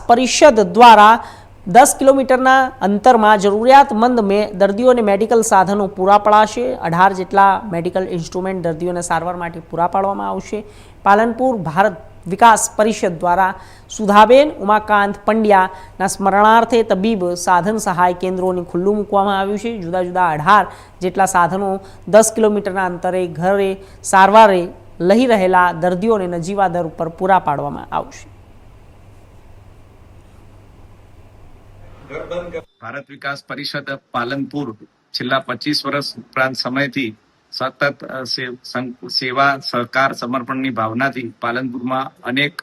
परिषद द्वारा 10 किलोमीटरना अंतरमां जरूरियातमंद दर्दीओने मेडिकल साधनों पूरा पड़ाशे। 18 जेटला मेडिकल इंस्ट्रूमेंट दर्दीओने सारवार माटे पूरा पाडवामां आवशे। पालनपुर भारत विकास परिषद द्वारा सुधाबेन उमाकांत पंड्याना स्मरणार्थे तबीब साधन सहाय केन्द्रों खुल्लू मूकवामां आव्युं छे। जुदा जुदा 18 जेटला साधनों 10 किलोमीटरना अंतरे घरे सारवारे लई रहेला दर्दीओने नजीवा दर पर पूरा पाडवामां आवशे। भारत विकास परिषद पालनपुर छेल्ला 25 वर्ष उपरांत समयथी सतत सेवा सहकार समर्पणनी भावनाथी पालनपुरमां अनेक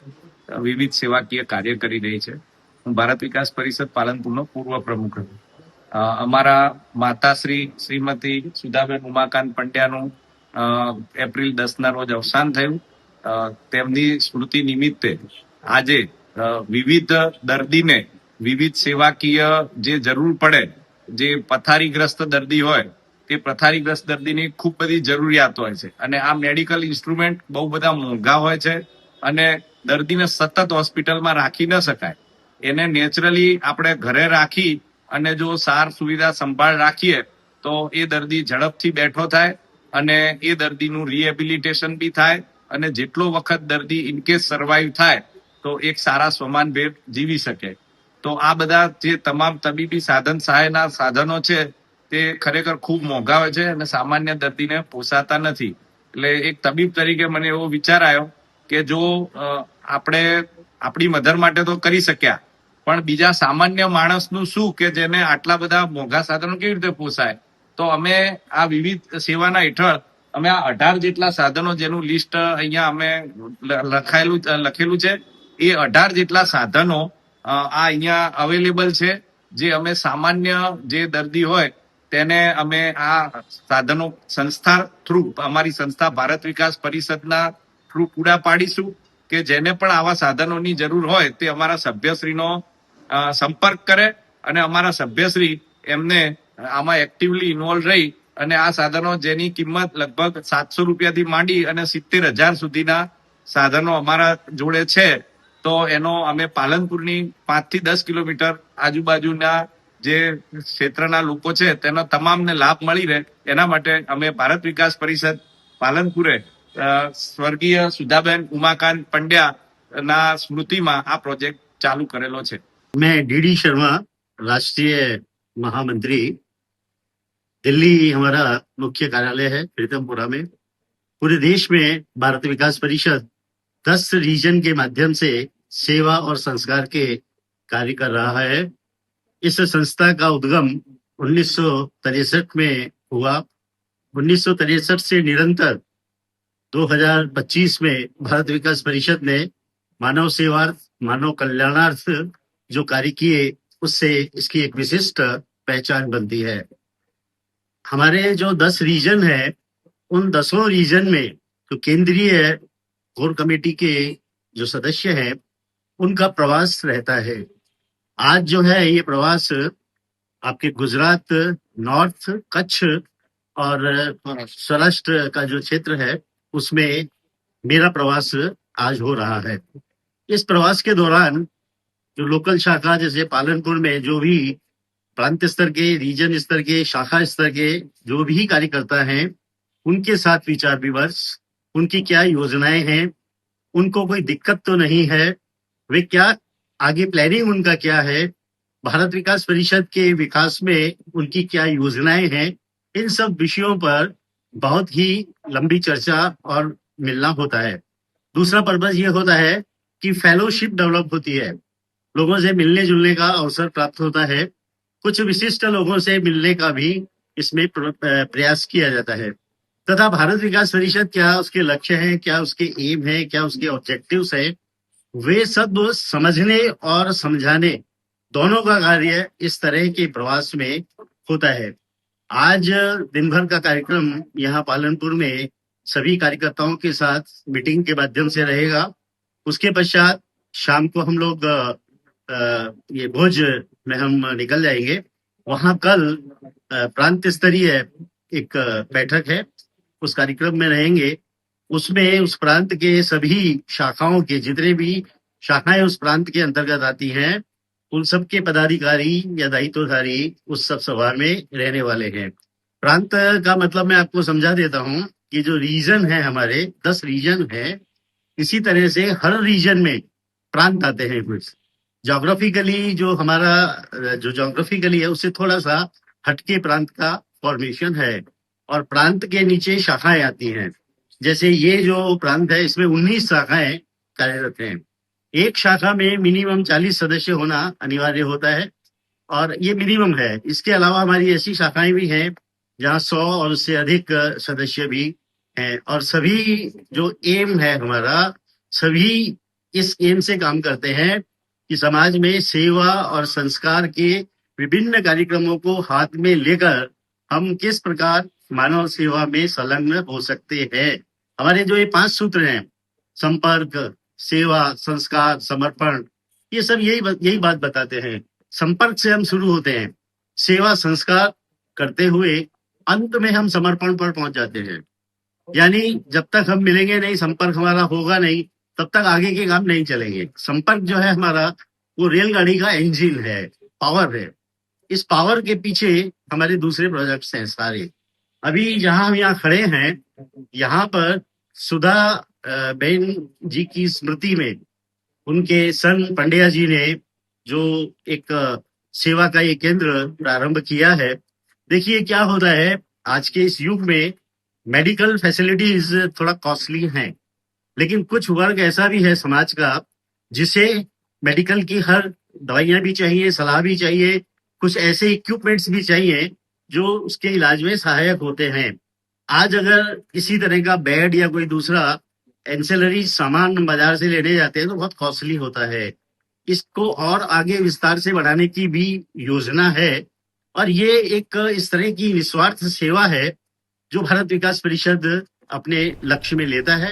विविध सेवाकीय कार्य करी रही है। हूँ भारत विकास परिषद पालनपुरनो पूर्व प्रमुख हूँ। अमारा माताश्री श्रीमती सुधाबेन उमाकांत पंड्यानु एप्रिल 10 ना रोज अवसान थयुं। तेमनी स्मृति निमित्ते आजे विविध दर्दीने विविध सेवाकीय जे जरूर पड़े, जे पथारीग्रस्त दर्दी होय ते पथारीग्रस्त दर्दीनी खूब बधी जरूरियात होय छे अने आ मेडिकल इंस्ट्रूमेंट बहु बधा मोंघा होय छे अने दर्दीने सतत होस्पिટલમાં રાખી ન શકાય। એને નેચરલી આપણે ઘરે રાખી અને જો સાર સુવિધા સંભાળ રાખીએ તો એ દર્દી ઝડપથી બેઠો થાય અને એ દર્દીનું રિહેબિલિટેશન બી થાય અને જેટલો વખત દર્દી ઇનકેસ સર્વાઈવ થાય તો એક સારા સ્વમાનભેર જીવી શકે। તો આ બધા જે તમામ તબીબી સાધન સહાયના સાધનો છે તે ખરેખર ખૂબ મોંઘા હોય છે અને સામાન્ય દર્દીને પોસાતા નથી। એટલે એક તબીબ તરીકે મને એવો વિચાર આવ્યો કે જો આપણે આપણી મધર માટે તો કરી શક્યા પણ બીજા સામાન્ય માણસનું શું કે જેને આટલા બધા મોંઘા સાધનો કેવી રીતે પોસાય। તો અમે આ વિવિધ સેવાના હેઠળ અમે આ 18 જેટલા સાધનો જેનું લિસ્ટ અહીંયા અમે લખેલું છે એ 18 જેટલા સાધનો आ अहींया अवेलेबल छे। जे अमे सामान्य जे दर्दी होय तेने अमे आ साधनो संस्था थ्रू अमारी संस्था भारत विकास परिषदना थ्रू पूरा पाडीशुं के जेने पण आवा साधनोनी जरूर होय ते अमारा सभ्यश्रीनो संपर्क करे अने अमारा सभ्यश्री एमने आमां एक्टिवली इन्वोल्व रही अने आ साधनो जेनी किंमत लगभग 700 રૂપિયાથી માંડી અને 70,000 સુધીના સાધનો અમારા જોડે છે। तो एनो अमे पालनपुरनी 5 થી 10 किलोमीटर आजुबाजुना जे क्षेत्रना लोको छे तेनो तमामने लाभ मळी रहे एना माटे अमे भारत विकास परिषद पालनपुरे स्वर्गीय सुधाबेन उमाकांत पंड्या ना स्मृतिमां आ प्रोजेक्ट चालू करेलो छे। मैं डीडी शर्मा, राष्ट्रीय महामंत्री, दिल्ली हमारा मुख्य कार्यालय है प्रीतमपुरा में। पूरे देश में भारत विकास परिषद 10 रीजन के माध्यम से सेवा और संस्कार के कार्य कर रहा है। इस संस्था का उद्गम 1963 में हुआ। 1963 से निरंतर 2025 में भारत विकास परिषद ने मानव सेवार्थ, मानव कल्याणार्थ जो कार्य किए उससे इसकी एक विशिष्ट पहचान बनती है। हमारे जो 10 रीजन है उन 10 रीजन में तो केंद्रीय कोर कमेटी के जो सदस्य हैं उनका प्रवास रहता है। आज जो है ये प्रवास आपके गुजरात, नॉर्थ, कच्छ और सौराष्ट्र का जो क्षेत्र है उसमें मेरा प्रवास आज हो रहा है। इस प्रवास के दौरान जो लोकल शाखा जैसे पालनपुर में जो भी प्रांत स्तर के, रीजन स्तर के, शाखा स्तर के जो भी कार्यकर्ता हैं उनके साथ विचार विमर्श, उनकी क्या योजनाएं हैं, उनको कोई दिक्कत तो नहीं है, वे क्या आगे प्लानिंग उनका क्या है, भारत विकास परिषद के विकास में उनकी क्या योजनाएं हैं, इन सब विषयों पर बहुत ही लंबी चर्चा और मिलना होता है। दूसरा पर्पज ये होता है कि फेलोशिप डेवलप होती है, लोगों से मिलने जुलने का अवसर प्राप्त होता है, कुछ विशिष्ट लोगों से मिलने का भी इसमें प्रयास किया जाता है तथा भारत विकास परिषद क्या उसके लक्ष्य हैं, क्या उसके एम है, क्या उसके ऑब्जेक्टिव्स है, वे सब समझने और समझाने दोनों का कार्य इस तरह के प्रवास में होता है। आज दिन भर का कार्यक्रम यहाँ पालनपुर में सभी कार्यकर्ताओं के साथ मीटिंग के माध्यम से रहेगा। उसके पश्चात शाम को हम लोग ये भोज में हम निकल जाएंगे। वहाँ कल प्रांत स्तरीय एक बैठक है, उस कार्यक्रम में रहेंगे। उसमें उस प्रांत के सभी शाखाओं के जितने भी शाखाएं उस प्रांत के अंतर्गत आती हैं, उन सब के पदाधिकारी या दायित्वधारी उस सब सभा में रहने वाले हैं। प्रांत का मतलब मैं आपको समझा देता हूं कि जो रीजन है हमारे 10 रीजन है, इसी तरह से हर रीजन में प्रांत आते हैं कुछ। ज्योग्राफिकली जो हमारा जो ज्योग्राफिकली है उससे थोड़ा सा हटके प्रांत का फॉर्मेशन है, और प्रांत के नीचे शाखाएं आती हैं। जैसे ये जो प्रांत है इसमें 19 शाखाएं कार्यरत हैं। एक शाखा में मिनिमम 40 सदस्य होना अनिवार्य होता है, और ये मिनिमम है। इसके अलावा हमारी ऐसी शाखाएं भी हैं जहां 100 और उससे अधिक सदस्य भी हैं, और सभी जो एम है हमारा, सभी इस एम से काम करते हैं कि समाज में सेवा और संस्कार के विभिन्न कार्यक्रमों को हाथ में लेकर हम किस प्रकार मानव सेवा में संलग्न हो सकते हैं। हमारे जो ये 5 सूत्र हैं, संपर्क, सेवा, संस्कार, समर्पण, ये सब यही बात बताते हैं। संपर्क से हम शुरू होते हैं, सेवा संस्कार करते हुए अंत में हम समर्पण पर पहुंच जाते हैं। यानी जब तक हम मिलेंगे नहीं, संपर्क हमारा होगा नहीं, तब तक आगे के काम नहीं चलेंगे। संपर्क जो है हमारा, वो रेलगाड़ी का इंजन है, पावर है। इस पावर के पीछे हमारे दूसरे प्रोजेक्ट्स हैं सारे। अभी जहां हम यहाँ खड़े हैं, यहाँ पर सुधा बहन जी की स्मृति में उनके सन पंड्या जी ने जो एक सेवा का ये केंद्र प्रारंभ किया है। देखिए क्या होता है, आज के इस युग में मेडिकल फैसिलिटीज थोड़ा कॉस्टली हैं, लेकिन कुछ वर्ग ऐसा भी है समाज का जिसे मेडिकल की हर दवाइयां भी चाहिए, सलाह भी चाहिए, कुछ ऐसे इक्विपमेंट्स भी चाहिए जो उसके इलाज में सहायक होते हैं। आज अगर इसी तरह का बेड या कोई दूसरा एंसेलरी सामान बाजार से लेने जाते हैं तो बहुत कॉस्टली होता है। इसको और आगे विस्तार से बढ़ाने की भी योजना है, और ये एक इस तरह की निस्वार्थ सेवा है जो भारत विकास परिषद अपने लक्ष्य में लेता है।